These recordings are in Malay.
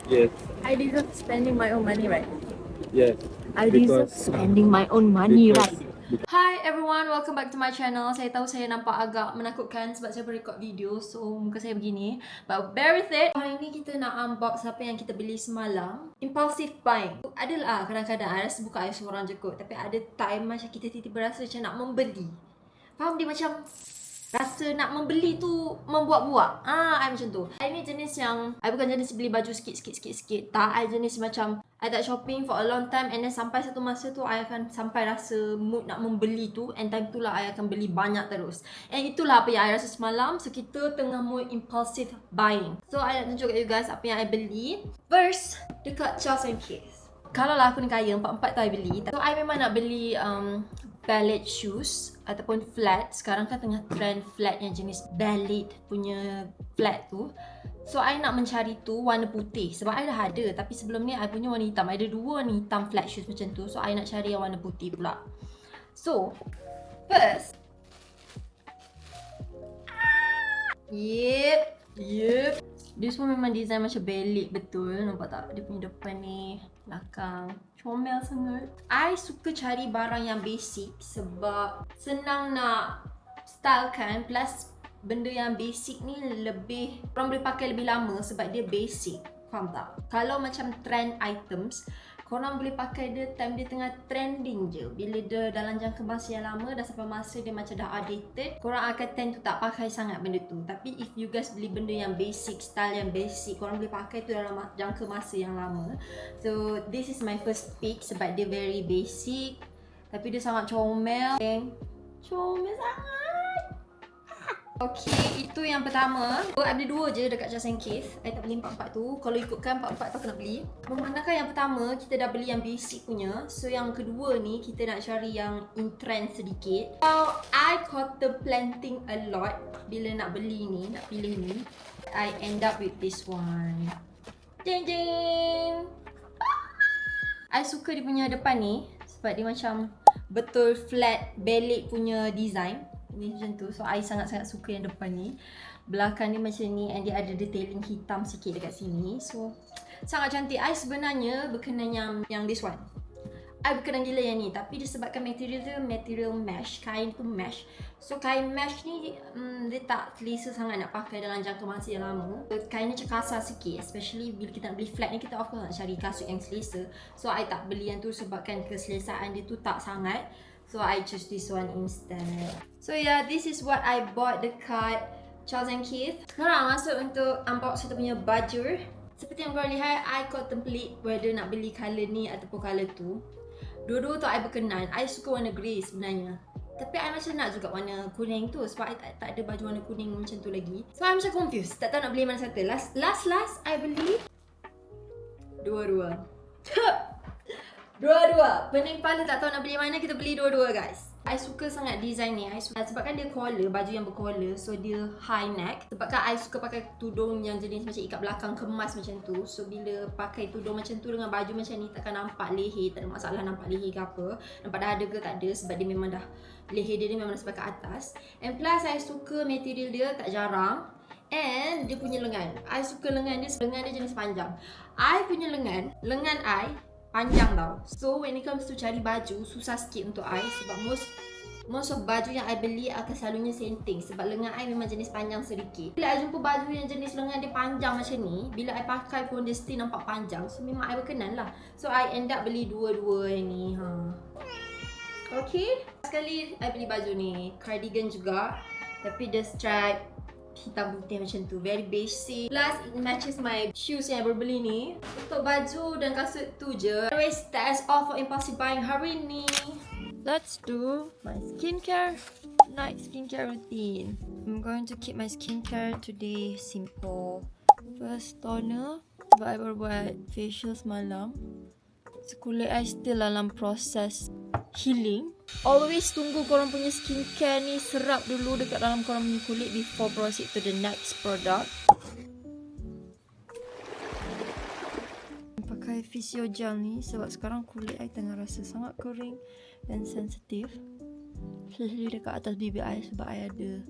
Yes, I deserve spending my own money, right? yes. I deserve spending my own money, because right? Hi everyone, welcome back to my channel. Saya tahu saya nampak agak menakutkan sebab saya record video, so muka saya begini. But bear with it. Hari ni kita nak unbox apa yang kita beli semalam. Impulsive buying. Adalah kadang-kadang I rasa bukan I seorang je kot, tapi ada time macam kita tiba-tiba rasa macam nak membeli. Faham dia macam rasa nak membeli tu membuat-buat. I macam tu. I ni jenis yang I bukan jenis beli baju sikit-sikit. Tak, I jenis macam I tak shopping for a long time and then sampai satu masa tu I akan sampai rasa mood nak membeli tu, and time tu lah I akan beli banyak terus. And itulah apa yang I rasa semalam. So kita tengah mood impulsive buying. So I nak tunjuk kat you guys apa yang I beli. First, dekat Charles & Keith. Kalau lah aku ni kaya, empat-empat tu I beli. So I memang nak beli ballet shoes ataupun flat. Sekarang kan tengah trend flat yang jenis ballet punya flat tu. So I nak mencari tu warna putih sebab I dah ada, tapi sebelum ni I punya warna hitam. I ada dua warna hitam flat shoes macam tu. So I nak cari yang warna putih pula. So first, Yep. Dia semua memang design macam ballet betul. Nampak tak? Dia punya depan ni, belakang. Comel sangat. I suka cari barang yang basic sebab senang nak stylekan. Plus benda yang basic ni lebih, orang boleh pakai lebih lama sebab dia basic. Faham tak? Kalau macam trend items, korang boleh pakai dia time dia tengah trending je. Bila dia dalam jangka masa yang lama, dah sampai masa dia macam dah outdated, korang akan tend to tak pakai sangat benda tu. Tapi if you guys beli benda yang basic, style yang basic, korang boleh pakai tu dalam jangka masa yang lama. So this is my first pick sebab dia very basic, tapi dia sangat comel. Comel sangat. Okay, itu yang pertama. Ada dua je dekat Charles & Keith. I tak beli empat-empat tu. Kalau ikutkan empat-empat tu aku nak beli. Memandangkan yang pertama, kita dah beli yang basic punya. So yang kedua ni, kita nak cari yang in trend sedikit. So I contemplating a lot bila nak beli ni, nak pilih ni. I end up with this one. Jeng jeng. I suka dia punya depan ni sebab dia macam betul flat ballet punya design. Ni macam tu. So I sangat-sangat suka yang depan ni. Belakang ni macam ni, and dia ada detailing hitam sikit dekat sini. So sangat cantik. I sebenarnya berkenan yang this one. I berkenan gila yang ni, tapi disebabkan material tu material mesh, kain tu mesh. So kain mesh ni dia tak selesa sangat nak pakai dalam jangka masa yang lama. Kain ni macam kasar sikit, especially bila kita nak beli flat ni, kita of course nak cari kasut yang selesa. So I tak beli yang tu sebabkan keselesaan dia tu tak sangat. So I choose this one instead. So yeah, this is what I bought dekat Charles & Keith. Sekarang masuk untuk unbox kita punya baju. Seperti yang korang lihat, I contemplate whether nak beli colour ni ataupun colour tu. Dua-dua tu I berkenan. I suka warna grey sebenarnya, tapi I macam nak juga warna kuning tu sebab I tak ada baju warna kuning macam tu lagi. So I macam confused, tak tahu nak beli mana satu. Last I beli dua-dua. Dua-dua. Pening kepala tak tahu nak beli mana, kita beli dua-dua guys. I suka sangat design ni. I suka sebabkan dia collar, baju yang bercollar, so dia high neck. Sebabkan I suka pakai tudung yang jenis macam ikat belakang kemas macam tu. So bila pakai tudung macam tu dengan baju macam ni, takkan nampak leher. Tak ada masalah nampak leher ke apa. Nampak dah ada ke tak ada, sebab dia memang dah, leher dia memang dah sampai ke atas. And plus I suka material dia tak jarang. And dia punya lengan, I suka lengan dia jenis panjang. I punya lengan I panjang tau. So when it comes to cari baju, susah sikit untuk I sebab most of baju yang I beli akan selalunya senting sebab lengan I memang jenis panjang sedikit. Bila I jumpa baju yang jenis lengan dia panjang macam ni, bila I pakai pun dia still nampak panjang. So memang I berkenan lah. So I end up beli dua-dua ni. Okay, sekali I beli baju ni, cardigan juga, tapi dia stripe hitam putih macam tu, very basic. Plus it matches my shoes yang I baru beli ni. Untuk baju dan kasut tu je. Anyways, that is all for impulsive buying hari ni. Let's do my skincare, night skincare routine. I'm going to keep my skincare today simple. First toner, sebab I baru buat facial semalam. So kulit I still dalam proses healing. Always tunggu korang punya skincare ni serap dulu dekat dalam korang punya kulit before proceed to the next product. Pakai Physiogel ni sebab sekarang kulit I tengah rasa sangat kering dan sensitif. Especially dekat atas bibir I sebab I ada,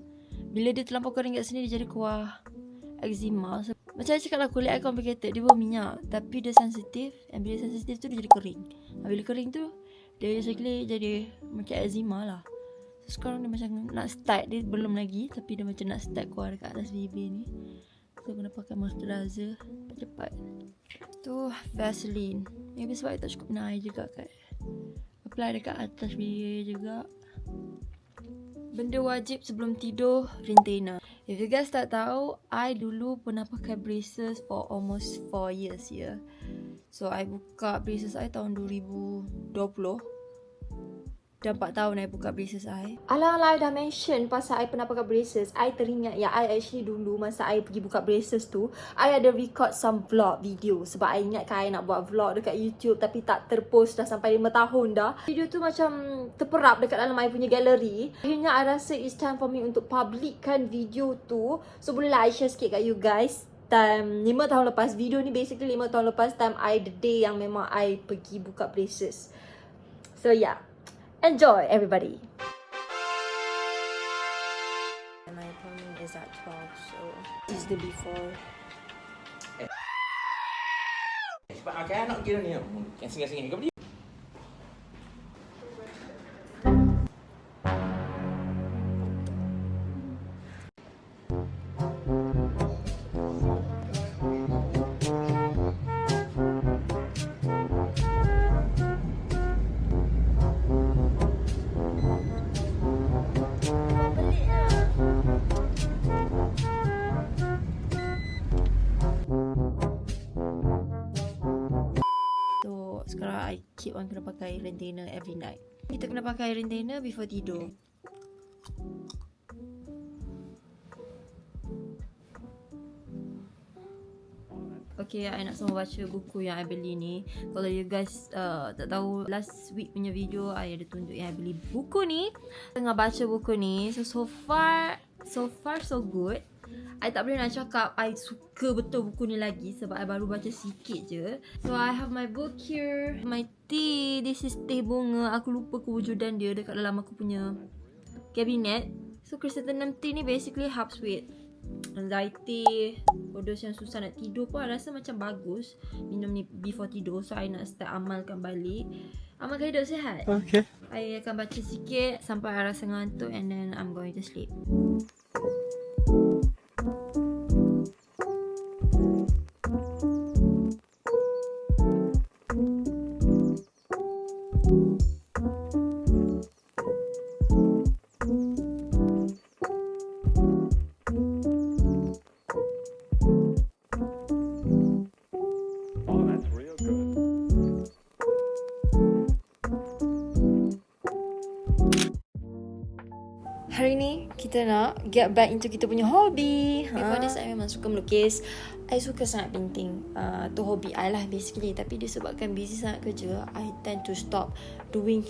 bila dia terlampau kering kat sini dia jadi kuah eczema. Macam saya cakap lah, kulit I complicated. Dia berminyak tapi dia sensitif. And bila sensitif tu dia jadi kering. Bila kering tu dia basically jadi macam eczema lah. So sekarang dia macam nak start. Dia belum lagi tapi dia macam nak start keluar dekat atas bibir ni. So kena pakai moisturizer cepat. Tu Vaseline. Maybe sebab I tak cukup guna air juga kan. Apply dekat atas bibir juga. Benda wajib sebelum tidur, retainer. If you guys tak tahu, I dulu pernah pakai braces for almost 4 years ya. So I buka braces I tahun 2020. Dah 4 tahun I buka braces I. Alang-alang I dah mention pasal I pernah pakai braces, I teringat yang I actually dulu masa I pergi buka braces tu, I ada record some vlog video. Sebab I ingat kan I nak buat vlog dekat YouTube tapi tak terpost dah sampai 5 tahun dah. Video tu macam terperap dekat dalam I punya gallery. Akhirnya I rasa it's time for me untuk publickan video tu. So bolehlah I share sikit kat you guys. Time 5 tahun lepas, video ni basically 5 tahun lepas time I the day yang memang I pergi buka braces. So yeah, enjoy everybody. My appointment is at 12, so this is the before. Sebab akan nak kira ni yang singgah-singgah ke beli. Sekarang I keep on kena pakai retainer every night. Kita kena pakai retainer before tidur. Okay, I nak semua baca buku yang I beli ni. Kalau you guys tak tahu, last week punya video I ada tunjuk yang I beli buku ni. Tengah baca buku ni. So far so good. I tak boleh nak cakap I suka betul buku ni lagi sebab I baru baca sikit je. So I have my book here. My tea, this is teh bunga. Aku lupa kewujudan dia dekat dalam aku punya kabinet. So chrysanthemum tea ni basically helps with anxiety. For those yang susah nak tidur pun I rasa macam bagus minum ni before tidur. So I nak start amalkan balik. Amalkan hidup sihat. Okay. I akan baca sikit sampai I rasa ngantuk and then I'm going to sleep. Hari ni kita nak get back into kita punya hobby. Before this, I memang suka melukis. I suka sangat painting. Tu hobi I lah basically. Tapi disebabkan busy sangat kerja, I tend to stop doing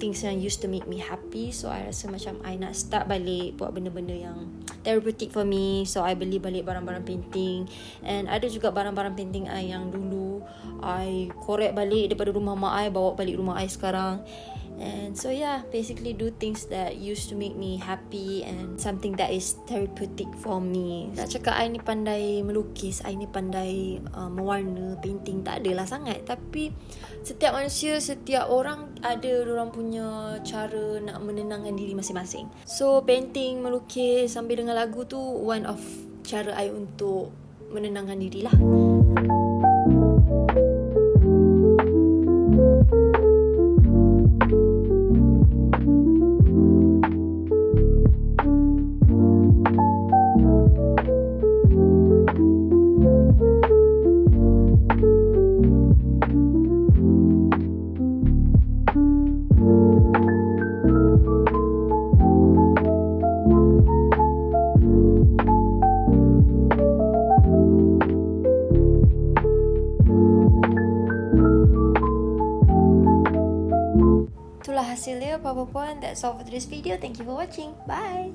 things yang used to make me happy. So I rasa macam I nak start balik buat benda-benda yang therapeutic for me. So I beli balik barang-barang painting. And ada juga barang-barang painting I yang dulu I korek balik daripada rumah mak I, bawa balik rumah I sekarang. And so yeah, basically do things that used to make me happy and something that is therapeutic for me. Nak cakap I ni pandai melukis, I ni pandai mewarna, painting, tak adalah sangat. Tapi setiap manusia, setiap orang ada diorang punya cara nak menenangkan diri masing-masing. So painting, melukis sambil dengar lagu tu one of cara I untuk menenangkan diri lah. Itulah hasilnya apa-apa pun. That's all for today's video. Thank you for watching. Bye.